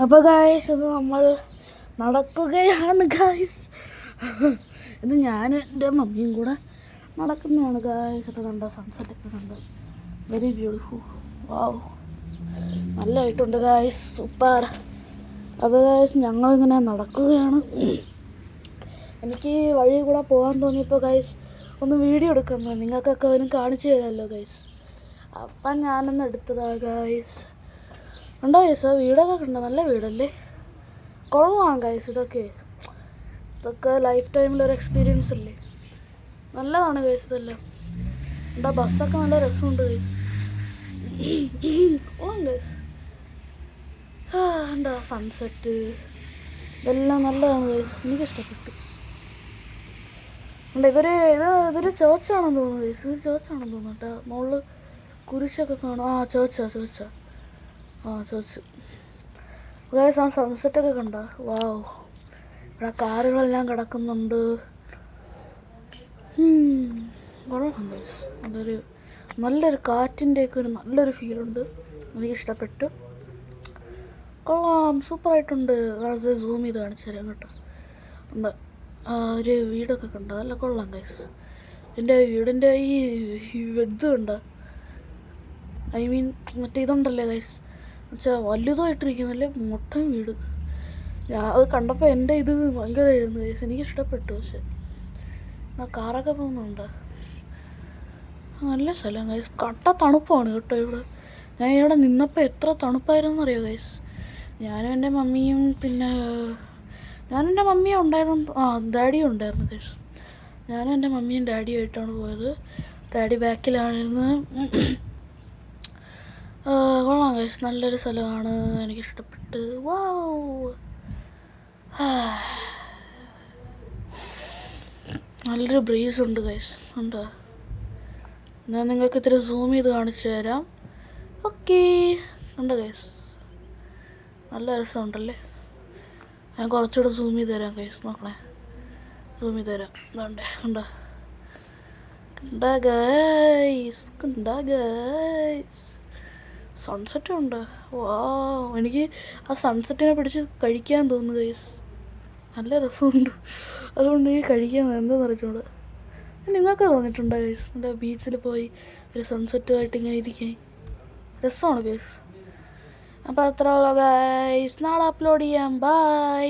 അപ്പോൾ ഗായ്സ് ഇത് നമ്മൾ നടക്കുകയാണ് ഗായ്സ്. ഇത് ഞാനും എൻ്റെ മമ്മിയും കൂടെ നടക്കുന്നതാണ് ഗായ്സ്. അപ്പോൾ കണ്ട സൺസെറ്റൊക്കെ കണ്ട് വെരി ബ്യൂട്ടിഫുൾ. വാവ്, നല്ലതായിട്ടുണ്ട് ഗായ്സ്, സൂപ്പർ. അപ്പോൾ ഗായ്സ് ഞങ്ങളിങ്ങനെ നടക്കുകയാണ്. എനിക്ക് വഴി കൂടെ പോകാൻ തോന്നിയപ്പോൾ ഗായ്സ് ഒന്ന് വീഡിയോ എടുക്കാൻ തോന്നി, നിങ്ങൾക്കൊക്കെ അവനും കാണിച്ചു തരാമല്ലോ ഗായ്സ്. അപ്പം ഞാനൊന്ന് എടുത്തതാ ഗായ്സ്. ഉണ്ടോ ഗൈസ്? ആ വീടൊക്കെ കണ്ടോ? നല്ല വീടല്ലേ, കൊള്ളാം ഗൈസ്. ഇതൊക്കെ ലൈഫ് ടൈമിലൊരു എക്സ്പീരിയൻസ് അല്ലേ, നല്ലതാണ് ഗൈസ് ഇതെല്ലാം. എന്താ ബസ്സൊക്കെ നല്ല രസമുണ്ട് ഗൈസ്, കൊള്ളാം ഗൈസ്. എന്താ സൺസെറ്റ് ഇതെല്ലാം നല്ലതാണ് ഗൈസ്, എനിക്കിഷ്ടപ്പെട്ടു. ഉണ്ട് ഇതൊരു ചേർച്ചാണെന്ന് തോന്നുന്നു ഗൈസ്, ഇത് ചേർച്ചാണെന്ന് തോന്നുന്നു കേട്ടോ. മുകളിൽ കുരിശൊക്കെ കാണും. ആ ചേർച്ചാ ചേർച്ച് ഗൈസ്. ആ സൺസെറ്റൊക്കെ കണ്ട. വാവ്, ഇവിടെ കാറുകളെല്ലാം കിടക്കുന്നുണ്ട്. കൊള്ളാം ഗൈസ്. നല്ലൊരു കാറ്റിൻ്റെയൊക്കെ ഒരു നല്ലൊരു ഫീലുണ്ട്, എനിക്കിഷ്ടപ്പെട്ടു. കൊള്ളാം, സൂപ്പറായിട്ടുണ്ട്. വളരെ സൂം ചെയ്ത് കാണിച്ചു തരാം കേട്ടോ. ഉണ്ട് ഒരു വീടൊക്കെ കണ്ടോ, നല്ല കൊള്ളാം ഗൈസ്. എൻ്റെ വീടിൻ്റെ ഈ ഇതുണ്ട്, ഐ മീൻ മറ്റേ ഇതുണ്ടല്ലേ ഗൈസ്, എന്നുവെച്ചാൽ വലുതായിട്ടിരിക്കുന്നല്ലേ മൊത്തം വീട്. അത് കണ്ടപ്പോൾ എൻ്റെ ഇത് ഭയങ്കരമായിരുന്നു ഗൈസ്, എനിക്കിഷ്ടപ്പെട്ടു. പക്ഷെ ആ കാറൊക്കെ പോകുന്നുണ്ട്, നല്ല സ്ഥലം ഗൈസ്. കട്ട തണുപ്പാണ് കേട്ടോ ഇവിടെ. ഞാൻ ഇവിടെ നിന്നപ്പോൾ എത്ര തണുപ്പായിരുന്നു അറിയോ ഗൈസ്. ഞാനും എൻ്റെ മമ്മിയും ഉണ്ടായിരുന്നു. ഡാഡിയും ഉണ്ടായിരുന്നു ഗൈസ്. ഞാനും എൻ്റെ മമ്മിയും ഡാഡിയുമായിട്ടാണ് പോയത്. ഡാഡി ബാക്കിലായിരുന്നു. കൊള്ളാം ഗൈസ്, നല്ലൊരു സ്ഥലമാണ്, എനിക്കിഷ്ടപ്പെട്ട്. വാവ്, നല്ലൊരു ബ്രീസ് ഉണ്ട് ഗൈസ്. ഉണ്ടോ? ഞാൻ നിങ്ങൾക്ക് ഇത്തിരി സൂം ചെയ്ത് കാണിച്ചു തരാം. ഓക്കേ, ഉണ്ട് ഗൈസ്, നല്ല രസമുണ്ടല്ലേ. ഞാൻ കുറച്ചുകൂടെ സൂം ചെയ്ത് തരാം ഗൈസ്, നോക്കണേ, സൂം ചെയ്ത് തരാം. ഇതുണ്ടേ, കണ്ടോ ഗൈസ്, സൺസെറ്റ് ഉണ്ട്. വാ, എനിക്ക് ആ സൺസെറ്റിനെ പിടിച്ച് കഴിക്കാൻ തോന്നുന്നു ഗൈസ്, നല്ല രസമുണ്ട്. അതുകൊണ്ട് എനിക്ക് കഴിക്കാൻ എന്താണെന്ന് അറിഞ്ഞൂടെ. നിങ്ങൾക്ക് തോന്നിയിട്ടുണ്ടോ ഗൈസ്? നല്ല ബീച്ചിൽ പോയി ഒരു സൺസെറ്റുമായിട്ട് ഇങ്ങനെ ഇരിക്കാൻ രസമാണ് ഗൈസ്. അപ്പോൾ അത്ര ഉള്ള ഗൈസ്, നാളെ അപ്ലോഡ് ചെയ്യാം. ബൈ.